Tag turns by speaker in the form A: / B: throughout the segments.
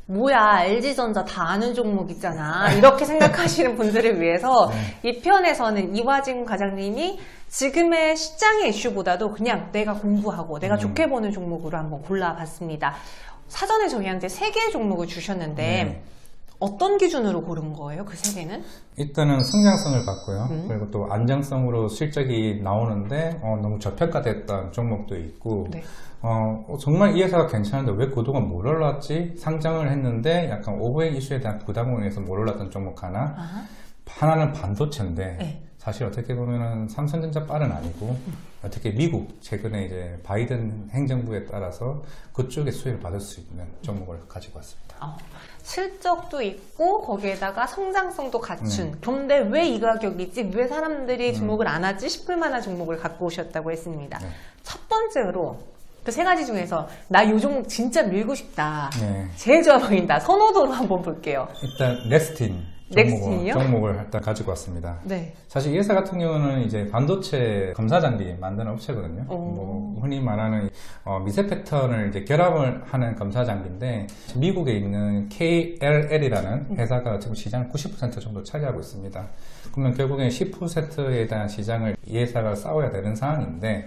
A: 뭐야, LG전자 다 아는 종목이잖아. 이렇게 생각하시는 분들을 위해서 이 편에서는 이화진 과장님이 지금의 시장의 이슈보다도 그냥 내가 공부하고 내가 좋게 보는 종목으로 한번 골라봤습니다. 사전에 저희한테 3개의 종목을 주셨는데 어떤 기준으로 고른 거예요? 그 3개는?
B: 일단은 성장성을 봤고요. 그리고 또 안정성으로 실적이 나오는데 너무 저평가됐던 종목도 있고
A: 네.
B: 정말 이 회사가 괜찮은데 왜 그동안 못 올랐지? 상장을 했는데 약간 오버행 이슈에 대한 부담으로 인해서 못 올랐던 종목 하나. 하나는 반도체인데
A: 네.
B: 사실 어떻게 보면은 삼성전자 빨은 아니고 어떻게 미국 최근에 이제 바이든 행정부에 따라서 그쪽에 수혜를 받을 수 있는 종목을 가지고 왔습니다.
A: 실적도 있고 거기에다가 성장성도 갖춘 그런데 왜 이 가격이지? 왜 사람들이 주목을 안 하지? 싶을 만한 종목을 갖고 오셨다고 했습니다.
B: 네.
A: 첫 번째로 그 3가지 중에서 나 요 종목 진짜 밀고 싶다.
B: 네.
A: 제일 좋아 보인다. 선호도로 한번 볼게요.
B: 일단 넥스틴
A: 넥스틴이요?
B: 종목을 일단 가지고 왔습니다.
A: 네.
B: 사실 이 회사 같은 경우는 이제 반도체 검사 장비 만드는 업체거든요. 뭐 흔히 말하는 미세 패턴을 이제 결합을 하는 검사 장비인데 미국에 있는 KLL이라는 회사가 지금 시장 90% 정도 차지하고 있습니다. 그러면 결국엔 10%에 대한 시장을 이 회사가 싸워야 되는 상황인데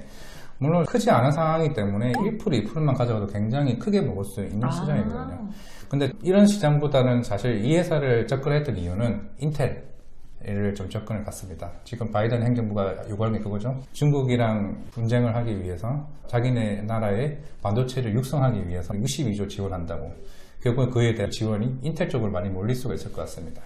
B: 물론 크지 않은 상황이기 때문에 1%, 2%만 가져가도 굉장히 크게 먹을 수 있는 시장이거든요. 근데 이런 시장보다는 사실 이 회사를 접근했던 이유는 인텔을 좀 접근을 갔습니다. 지금 바이든 행정부가 요구한 게 그거죠. 중국이랑 분쟁을 하기 위해서 자기네 나라의 반도체를 육성하기 위해서 62조 지원한다고. 결국은 그에 대한 지원이 인텔 쪽으로 많이 몰릴 수가 있을 것 같습니다.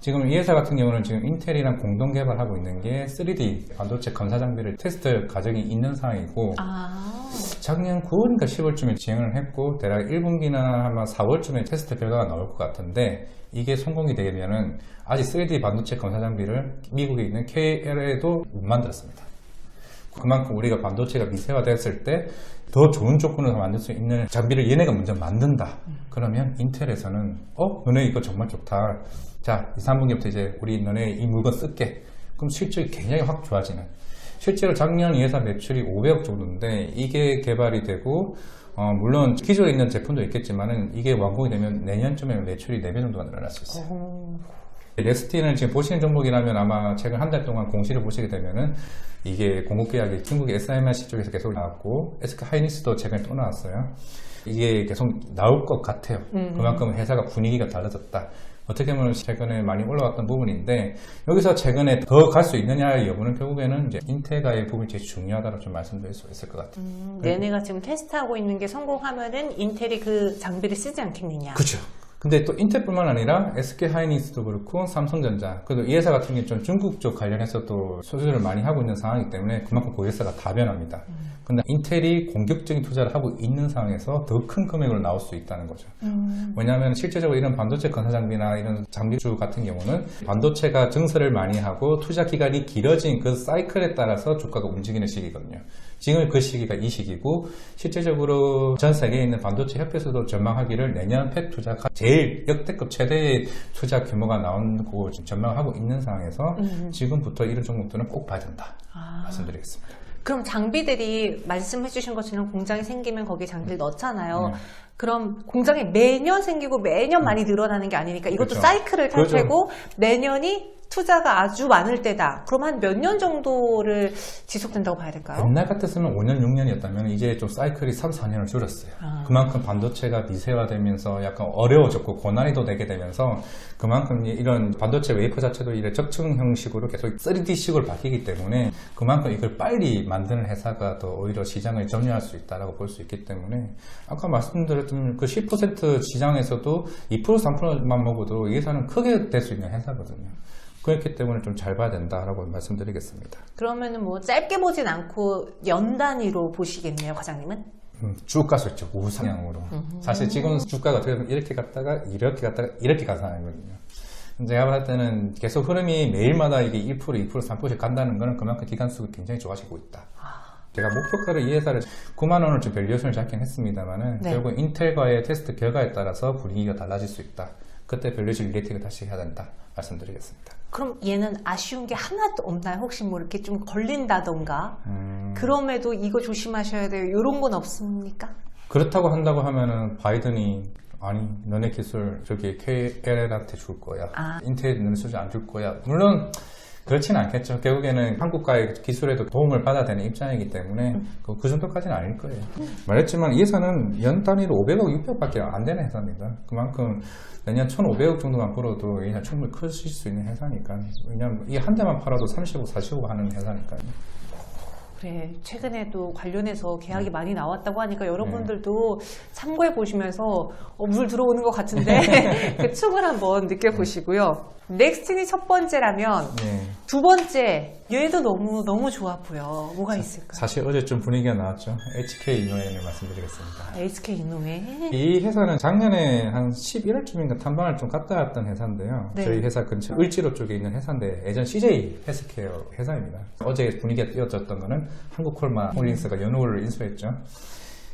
B: 지금 이 회사 같은 경우는 지금 인텔이랑 공동 개발하고 있는 게 3D 반도체 검사 장비를 테스트 과정이 있는 상황이고 작년 9월인가 10월쯤에 진행을 했고 대략 1분기나 아마 4월쯤에 테스트 결과가 나올 것 같은데 이게 성공이 되면은 아직 3D 반도체 검사 장비를 미국에 있는 KL에도 못 만들었습니다. 그만큼 우리가 반도체가 미세화됐을 때 더 좋은 조건으로 만들 수 있는 장비를 얘네가 먼저 만든다. 그러면 인텔에서는 너네 이거 정말 좋다. 자, 2, 3분기부터 이제 우리 너네 이 물건 쓸게. 그럼 실적이 굉장히 확 좋아지는. 실제로 작년 이 회사 매출이 500억 정도인데 이게 개발이 되고 물론 기존에 있는 제품도 있겠지만은 이게 완공이 되면 내년쯤에 매출이 4배 정도가 늘어날 수 있어요. 넥스틴은 지금 보시는 종목이라면 아마 최근 한 달 동안 공시를 보시게 되면은 이게 공급계약이 중국의 SMIC 쪽에서 계속 나왔고 SK 하이닉스도 최근에 또 나왔어요. 이게 계속 나올 것 같아요. 그만큼 회사가 분위기가 달라졌다. 어떻게 보면 최근에 많이 올라왔던 부분인데 여기서 최근에 더 갈 수 있느냐의 여부는 결국에는 이제 인텔과의 부분이 제일 중요하다고 좀 말씀드릴 수 있을 것 같아요.
A: 얘네가 지금 테스트하고 있는 게 성공하면은 인텔이 그 장비를 쓰지 않겠느냐.
B: 그렇죠. 근데 또 인텔뿐만 아니라 SK 하이닉스도 그렇고 삼성전자 그래도 이 회사 같은 경우 좀 중국 쪽 관련해서 또 수주를 많이 하고 있는 상황이기 때문에 그만큼 그 회사가 다변합니다. 근데 인텔이 공격적인 투자를 하고 있는 상황에서 더 큰 금액으로 나올 수 있다는 거죠. 왜냐하면 실제적으로 이런 반도체 건설 장비나 이런 장비주 같은 경우는 반도체가 증설을 많이 하고 투자 기간이 길어진 그 사이클에 따라서 주가가 움직이는 시기거든요. 지금 그 시기가 이 시기고 실제적으로 전 세계에 있는 반도체 협회에서도 전망하기를 내년 팹 투자가 제일 역대급 최대의 투자 규모가 나온다고 전망하고 있는 상황에서 지금부터 이런 종목들은 꼭 봐야 된다 말씀드리겠습니다.
A: 그럼 장비들이 말씀해 주신 것처럼 공장이 생기면 거기에 장비를 넣잖아요. 그럼 공장이 매년 생기고 매년 많이 늘어나는 게 아니니까 이것도
B: 그렇죠.
A: 사이클을 탈
B: 그렇죠.
A: 테고 내년이 투자가 아주 많을 때다. 그럼 한 몇 년 정도를 지속된다고 봐야 될까요?
B: 옛날 같았으면 5년, 6년이었다면 이제 좀 사이클이 3, 4년을 줄었어요. 그만큼 반도체가 미세화되면서 약간 어려워졌고 고난이도 되게 되면서 그만큼 이런 반도체 웨이퍼 자체도 이런 적층 형식으로 계속 3D식으로 바뀌기 때문에 그만큼 이걸 빨리 만드는 회사가 더 오히려 시장을 점유할 수 있다고 볼 수 있기 때문에 아까 말씀드렸던 그 10% 시장에서도 2%, 3%만 먹어도 이 회사는 크게 될 수 있는 회사거든요. 그렇기 때문에 좀 잘 봐야 된다라고 말씀드리겠습니다.
A: 그러면은 뭐 짧게 보진 않고 연 단위로 보시겠네요, 과장님은?
B: 쭉 갔었죠. 우상향으로. 사실 지금 주가가 어떻게 보면 이렇게 갔다가 이렇게 갔다가 이렇게 가는 상황이거든요. 제가 봤을 때는 계속 흐름이 매일마다 이게 1%, 2%, 3%씩 간다는 거는 그만큼 기간수가 굉장히 좋아지고 있다. 제가 목표가를 이 회사를 9만 원을 좀 밸류에이션을 잡긴 했습니다만은 결국 인텔과의 테스트 결과에 따라서 분위기가 달라질 수 있다. 그때 밸류에이션 리레이팅을 다시 해야 된다 말씀드리겠습니다.
A: 그럼 얘는 아쉬운 게 하나도 없나요? 혹시 뭐 이렇게 좀 걸린다던가 그럼에도 이거 조심하셔야 돼요. 이런 건 없습니까?
B: 그렇다고 한다고 하면은 바이든이 아니 너네 기술 저기 KLL한테 줄 거야.
A: 아.
B: 인텔 너네 수준 안 줄 거야. 물론 그렇지는 않겠죠. 결국에는 한국과의 기술에도 도움을 받아야 되는 입장이기 때문에 그 정도까지는 아닐 거예요. 말했지만 이 회사는 연 단위로 500억, 600억밖에 안 되는 회사입니다. 그만큼 내년 1,500억 정도만 벌어도 그냥 충분히 크실 수 있는 회사니까. 왜냐면 이 한 대만 팔아도 30억, 40억 하는 회사니까요.
A: 그래, 최근에도 관련해서 계약이 많이 나왔다고 하니까 여러분들도 참고해 보시면서 물 들어오는 것 같은데 그 춤을 한번 느껴보시고요. 넥스틴이 첫 번째라면
B: 네.
A: 두 번째 얘도 너무 좋아 보여. 뭐가 있을까?
B: 사실 어제 좀 분위기가 나왔죠. HK 이노엔을 말씀드리겠습니다.
A: SK 이노웨.
B: 이 회사는 작년에 한 11월쯤인가 탐방을 좀 갔다 왔던 회사인데요.
A: 네.
B: 저희 회사 근처 을지로 쪽에 있는 회사인데 예전 CJ 헬스케어 회사입니다. 어제 분위기가 띄어졌던 거는 한국콜마 홀딩스가 연호를 인수했죠.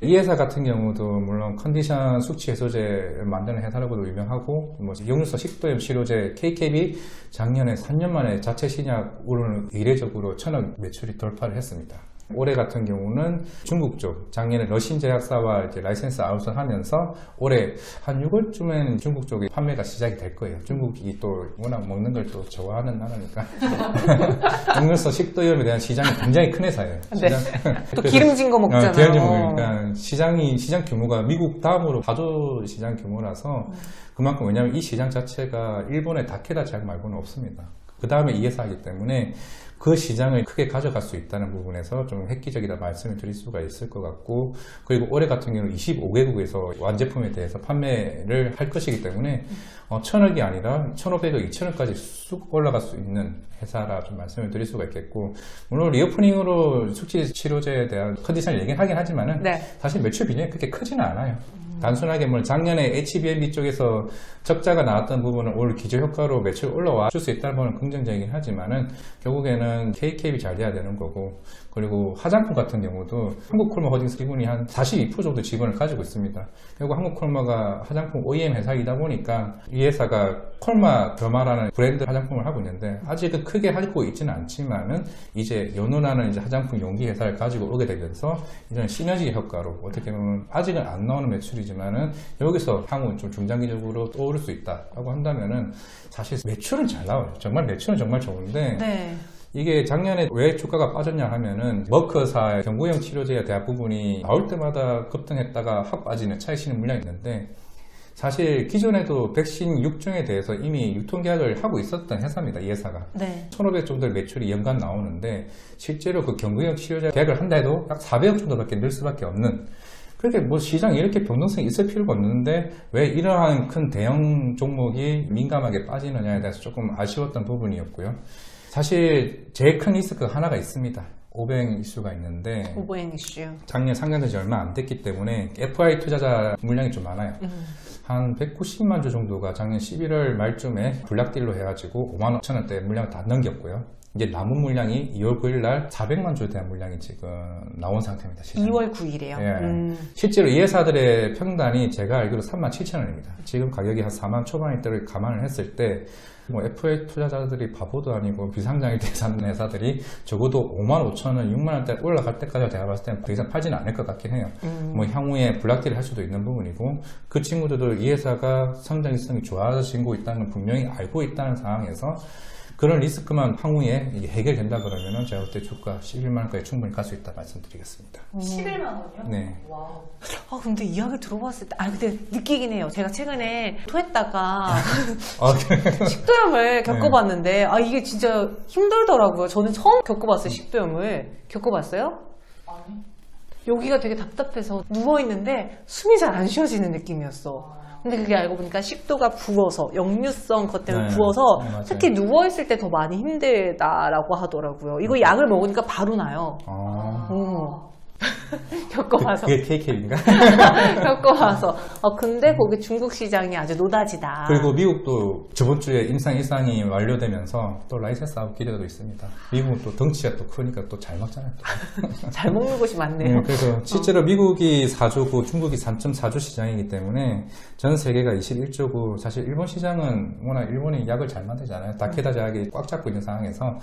B: 이 회사 같은 경우도 물론 컨디션 숙취 해소제를 만드는 회사라고도 유명하고 뭐 역류성 식도염 치료제 KKB 작년에 3년 만에 자체 신약으로는 이례적으로 1,000억 매출이 돌파를 했습니다. 올해 같은 경우는 중국 쪽 작년에 러신 제약사와 이제 라이센스 아웃을 하면서 올해 한 6월쯤에는 중국 쪽에 판매가 시작이 될 거예요. 중국이 또 워낙 먹는 걸 또 좋아하는 나라니까 역류성 식도염에 대한 시장이 굉장히 큰 회사예요.
A: 네. 또 기름진 거 먹잖아요.
B: 기름진 거 먹으니까 시장 규모가 미국 다음으로 4조 시장 규모라서 그만큼 왜냐하면 이 시장 자체가 일본의 다케다 제약 말고는 없습니다. 그 다음에 이 회사이기 때문에 그 시장을 크게 가져갈 수 있다는 부분에서 좀 획기적이다 말씀을 드릴 수가 있을 것 같고, 그리고 올해 같은 경우는 25개국에서 완제품에 대해서 판매를 할 것이기 때문에 1,000억이 아니라 1,500억, 2,000억까지 쑥 올라갈 수 있는 회사라 좀 말씀을 드릴 수가 있겠고, 물론 리오프닝으로 숙취 치료제에 대한 컨디션을 얘기는 하긴 하지만은
A: 네.
B: 사실 매출 비중이 그렇게 크지는 않아요. 단순하게 뭐 작년에 H&B 쪽에서 적자가 나왔던 부분을 올 기저 효과로 매출 올라와 줄 수 있다는 부분은 긍정적이긴 하지만은 결국에는 KKB 잘 돼야 되는 거고, 그리고 화장품 같은 경우도 한국콜마 홀딩스 기분이 한 42% 정도 지분을 가지고 있습니다. 결국 한국콜마가 화장품 OEM 회사이다 보니까 이 회사가 콜마 더마라는 브랜드 화장품을 하고 있는데 아직은 크게 하고 있지는 않지만은 이제 연호라는 이제 화장품 용기 회사를 가지고 오게 되면서 이런 시너지 효과로 어떻게 보면 아직은 안 나오는 매출이지만은 여기서 향후 좀 중장기적으로 떠오를 수 있다라고 한다면은 사실 매출은 잘 나와요. 정말 매출은 정말 좋은데
A: 네.
B: 이게 작년에 왜 주가가 빠졌냐 하면은 머크사의 경구용 치료제에 대한 부분이 나올 때마다 급등했다가 확 빠지는 차익 실현 물량이 있는데, 사실 기존에도 백신 6종에 대해서 이미 유통계약을 하고 있었던 회사입니다. 이 회사가.
A: 네.
B: 1,500 정도의 매출이 연간 나오는데 실제로 그 경구용 치료제 계약을 한다 해도 약 400억 정도밖에 늘 수밖에 없는, 그렇게 뭐 시장에 이렇게 변동성이 있을 필요가 없는데 왜 이러한 큰 대형 종목이 민감하게 빠지느냐에 대해서 조금 아쉬웠던 부분이었고요. 사실 제일 큰 리스크가 하나가 있습니다. 오뱅 이슈가 있는데
A: 오버행 이슈.
B: 작년 상장된 지 얼마 안 됐기 때문에 FI 투자자 물량이 좀 많아요. 한 190만 주 정도가 작년 11월 말쯤에 블락딜로 해가지고 5만 5천 원대 물량을 다 넘겼고요. 이제 남은 물량이 2월 9일 날 400만 주에 대한 물량이 지금 나온 상태입니다. 시장에.
A: 2월 9일이에요.
B: 예. 실제로 이 회사들의 평단이 제가 알기로 37,000원입니다. 지금 가격이 한 4만 초반일 때를 감안을 했을 때 뭐 FA 투자자들이 바보도 아니고 비상장일 때 사는 회사들이 적어도 5만 5천 원, 6만 원대 올라갈 때까지 제가 봤을 때는 더 이상 팔지는 않을 것 같긴 해요. 뭐 향후에 블락딜을 할 수도 있는 부분이고, 그 친구들도 이 회사가 성장성이 좋아지고 있다는 걸 분명히 알고 있다는 상황에서 그런 리스크만 향후에 이게 해결된다 그러면은 제가 볼 때 주가 11만 원까지 충분히 갈 수 있다 말씀드리겠습니다.
C: 11만 원이요?
B: 네.
C: 와우.
A: 아, 근데 이야기 들어봤을 때, 근데 느끼긴 해요. 제가 최근에 토했다가 식도염을 겪어봤는데, 이게 진짜 힘들더라고요. 저는 처음 겪어봤어요, 식도염을. 겪어봤어요?
C: 아니.
A: 여기가 되게 답답해서 누워있는데 숨이 잘 안 쉬어지는 느낌이었어. 근데 그게 알고 보니까 식도가 부어서, 역류성 것 때문에
B: 네.
A: 부어서
B: 네, 맞아요.
A: 특히 누워있을 때 더 많이 힘들다라고 하더라고요. 이거 약을 먹으니까 바로 나요. 겪어봐서.
B: 그게 KK인가?
A: 겪어봐서. 근데 거기 중국 시장이 아주 노다지다.
B: 그리고 미국도 저번 주에 임상 1상이 완료되면서 또 라이센스 아웃 기대도 있습니다. 미국은 또 덩치가 또 크니까 또 잘 먹잖아요.
A: 잘 먹는 곳이 많네요.
B: 그래서 실제로 미국이 4조고 중국이 3.4조 시장이기 때문에 전 세계가 21조고, 사실 일본 시장은 워낙 일본이 약을 잘 만들잖아요. 다케다 제약이 꽉 잡고 있는 상황에서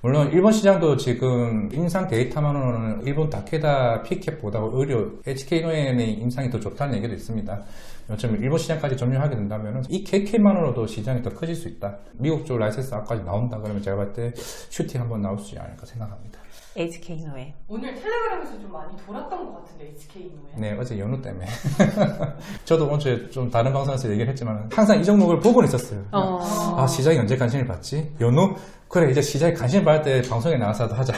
B: 물론 일본 시장도 지금 임상 데이터만으로는 일본 다케다 피켓보다 오히려 HK노엔의 임상이 더 좋다는 얘기도 있습니다. 어쩌면 일본 시장까지 점유하게 된다면 이 KK만으로도 시장이 더 커질 수 있다. 미국 쪽 라이센스 앞까지 나온다 그러면 제가 봤을 때 슈팅 한번 나올 수 있지 않을까 생각합니다.
A: HK노엔.
C: 오늘 텔레그램에서 좀 많이 돌았던 것 같은데 HK노엔.
B: 네, 어제 연휴 때문에. 저도 어제 좀 다른 방송에서 얘기를 했지만 항상 이 종목을 보고는 있었어요. 아, 시장이 언제 관심을 받지? 연휴? 그래, 이제 시장에 관심 받을 때 방송에 나와서도 하자.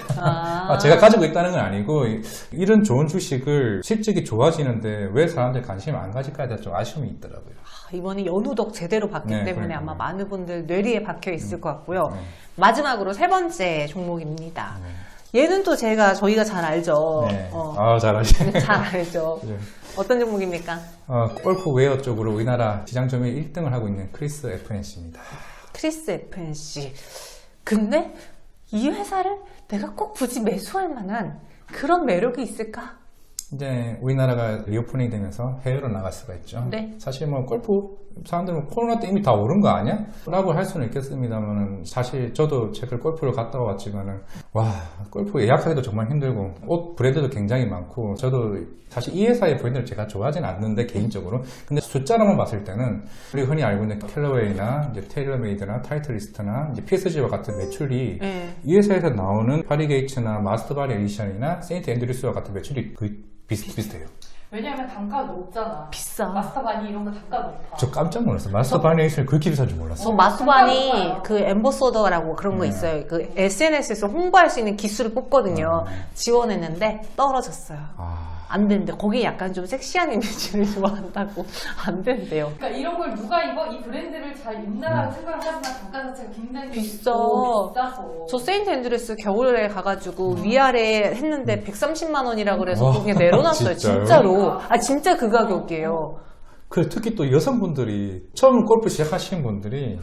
B: 제가 가지고 있다는 건 아니고 이런 좋은 주식을 실적이 좋아지는데 왜 사람들이 관심을 안 가질까에 대한 좀 아쉬움이 있더라고요.
A: 이번에 연우덕 제대로 봤기
B: 네,
A: 때문에
B: 그러니까요.
A: 아마 많은 분들 뇌리에 박혀 있을 것 같고요. 마지막으로 세 번째 종목입니다. 얘는 또 저희가 잘 알죠.
B: 네. 잘 아시네.
A: 잘 알죠.
B: 네.
A: 어떤 종목입니까?
B: 골프웨어 쪽으로 우리나라 시장 점유율 1등을 하고 있는 크리스 FNC입니다.
A: 크리스 FNC. 근데 이 회사를 내가 꼭 굳이 매수할 만한 그런 매력이 있을까?
B: 이제 우리나라가 리오프닝 되면서 해외로 나갈 수가 있죠.
A: 네.
B: 사실 뭐 골프 사람들은 코로나 때 이미 다 오른 거 아니야? 라고 할 수는 있겠습니다만은 사실 저도 최근 골프를 갔다 왔지만은 와 골프 예약하기도 정말 힘들고 옷 브랜드도 굉장히 많고 저도 사실 이 회사의 브랜드를 제가 좋아하진 않는데 개인적으로 근데 숫자로만 봤을 때는 우리 흔히 알고 있는 캘러웨이나 이제 테일러메이드나 타이틀리스트나 이제 PSG와 같은 매출이
A: 네.
B: 이 회사에서 나오는 파리게이츠나 마스터바리 에디션이나 세인트 앤드류스와 같은 매출이 거의 비슷비슷해요.
C: 왜냐면 단가가 높잖아.
A: 비싸.
C: 마스터바니 이런 거 단가 높아.
B: 저 깜짝 놀랐어요. 마스터바리 에디션이 그렇게 비싼 줄 몰랐어요.
A: 마스반이 그 엠버서더라고 그런 거 있어요. 그 SNS에서 홍보할 수 있는 기술을 뽑거든요. 지원했는데 떨어졌어요. 안 된대. 거기 약간 좀 섹시한 이미지를 좋아한다고 안 된대요.
C: 그러니까 이런 걸 누가 이 브랜드를 잘 입나라고 생각을 하지만 단가 자체가 굉장히
A: 비싸.
C: 비싸서.
A: 저 세인트 앤드레스 겨울에 가가지고 위아래 했는데 130만 원이라 그래서 그게 내려놨어요.
B: 진짜요?
A: 진짜로. 진짜 그 가격이에요.
B: 그래, 특히 또 여성분들이 처음 골프 시작하시는 분들이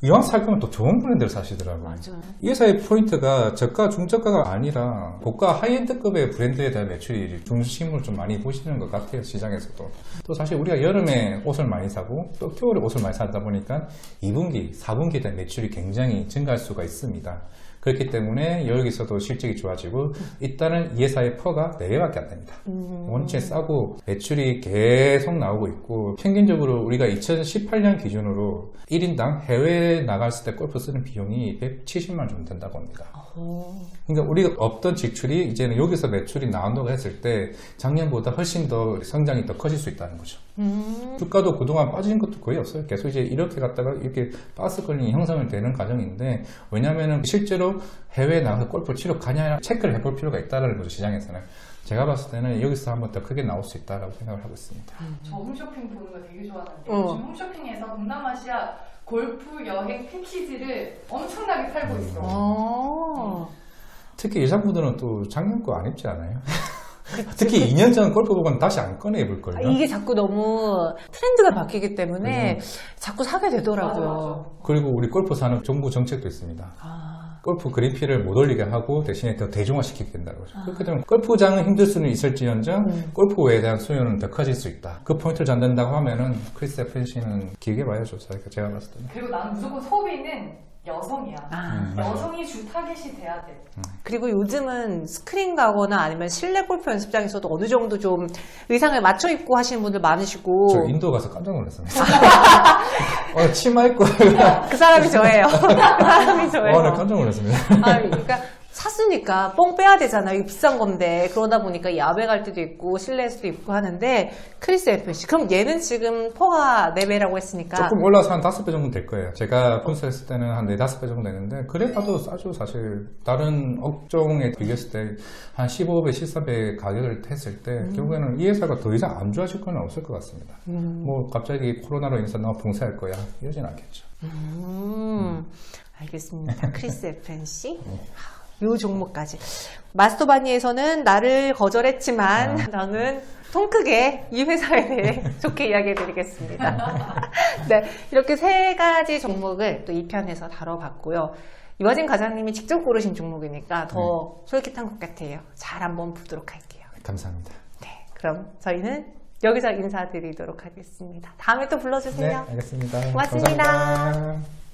B: 이왕 살 거면 또 좋은 브랜드를 사시더라고요.
A: 맞아요.
B: 이 회사의 포인트가 저가, 중저가가 아니라 고가 하이엔드급의 브랜드에 대한 매출이 중심을 좀 많이 보시는 것 같아요, 시장에서도. 또 사실 우리가 여름에 옷을 많이 사고 또 겨울에 옷을 많이 사다 보니까 2분기, 4분기에 대한 매출이 굉장히 증가할 수가 있습니다. 그렇기 때문에 여기서도 실적이 좋아지고 일단은 이 회사의 퍼가 4배밖에 안 됩니다. 원체 싸고 매출이 계속 나오고 있고 평균적으로 우리가 2018년 기준으로 1인당 해외에 나갔을 때 골프 쓰는 비용이 170만 원 정도 된다고 합니다. 그러니까 우리가 없던 지출이 이제는 여기서 매출이 나온다고 했을 때 작년보다 훨씬 더 성장이 더 커질 수 있다는 거죠. 주가도 그동안 빠진 것도 거의 없어요. 계속 이제 이렇게 갔다가 이렇게 박스권이 형성이 되는 과정인데 왜냐면은 실제로 해외에 나가서 골프 치러 가냐 체크를 해볼 필요가 있다는 거죠, 시장에서는. 제가 봤을 때는 여기서 한번 더 크게 나올 수 있다고 생각을 하고 있습니다.
C: 저 홈쇼핑 보는 거 되게 좋아하는데 요즘 홈쇼핑에서 동남아시아 골프 여행 패키지를 엄청나게 팔고 있어.
B: 특히 여자분들은 또 작년 거 안 입지 않아요? 특히 2년 전 골프복은 다시 안 꺼내 입을걸요?
A: 이게 자꾸 너무 트렌드가 바뀌기 때문에 자꾸 사게 되더라고요.
C: 맞아.
B: 그리고 우리 골프 사는 정부 정책도 있습니다. 골프 그린피를 못 올리게 하고 대신에 더 대중화시키게 된다고 하죠. 그렇게 되면 골프장은 힘들 수는 있을지언정 골프웨어에 대한 수요는 더 커질 수 있다. 그 포인트를 잡는다고 하면은 크리스 FNC는 길게 봐야죠. 제가 봤을 때는.
C: 그리고 나는 무조건 소비는 여성이야. 여성이 주 타겟이 돼야 돼.
A: 그리고 요즘은 스크린 가거나 아니면 실내 골프 연습장에서도 어느 정도 좀 의상을 맞춰 입고 하시는 분들 많으시고.
B: 저 인도 가서 깜짝 놀랐습니다. 치마 입고.
A: 그 사람이 저예요. 그 사람이 저예요.
B: 네, 깜짝 놀랐습니다.
A: 그러니까 샀으니까 뻥 빼야 되잖아요. 이거 비싼 건데. 그러다 보니까 야외 갈 때도 있고 실내에서도 입고 하는데 크리스 FNC. 그럼 얘는 지금 퍼가 4배라고 했으니까
B: 조금 올라서 한 5배 정도 될 거예요. 제가 분석했을 때는 한 4-5배 정도 되는데 그래봐도 싸죠. 사실 다른 업종에 비교했을 때 한 15배, 14배 가격을 했을 때 결국에는 이 회사가 더 이상 안 좋아질 건 없을 것 같습니다. 뭐 갑자기 코로나로 인해서 너무 봉쇄할 거야. 이러진 않겠죠.
A: 알겠습니다. 크리스 FNC. 요 종목까지. 마스터바니에서는 나를 거절했지만 저는 통 크게 이 회사에 대해 좋게 이야기해드리겠습니다. 네, 이렇게 3가지 종목을 또 2편에서 다뤄봤고요. 이화진 과장님이 직접 고르신 종목이니까 더 솔깃한 것 같아요. 잘 한번 보도록 할게요.
B: 감사합니다.
A: 네, 그럼 저희는 여기서 인사드리도록 하겠습니다. 다음에 또 불러주세요.
B: 네, 알겠습니다.
A: 고맙습니다.
B: 감사합니다.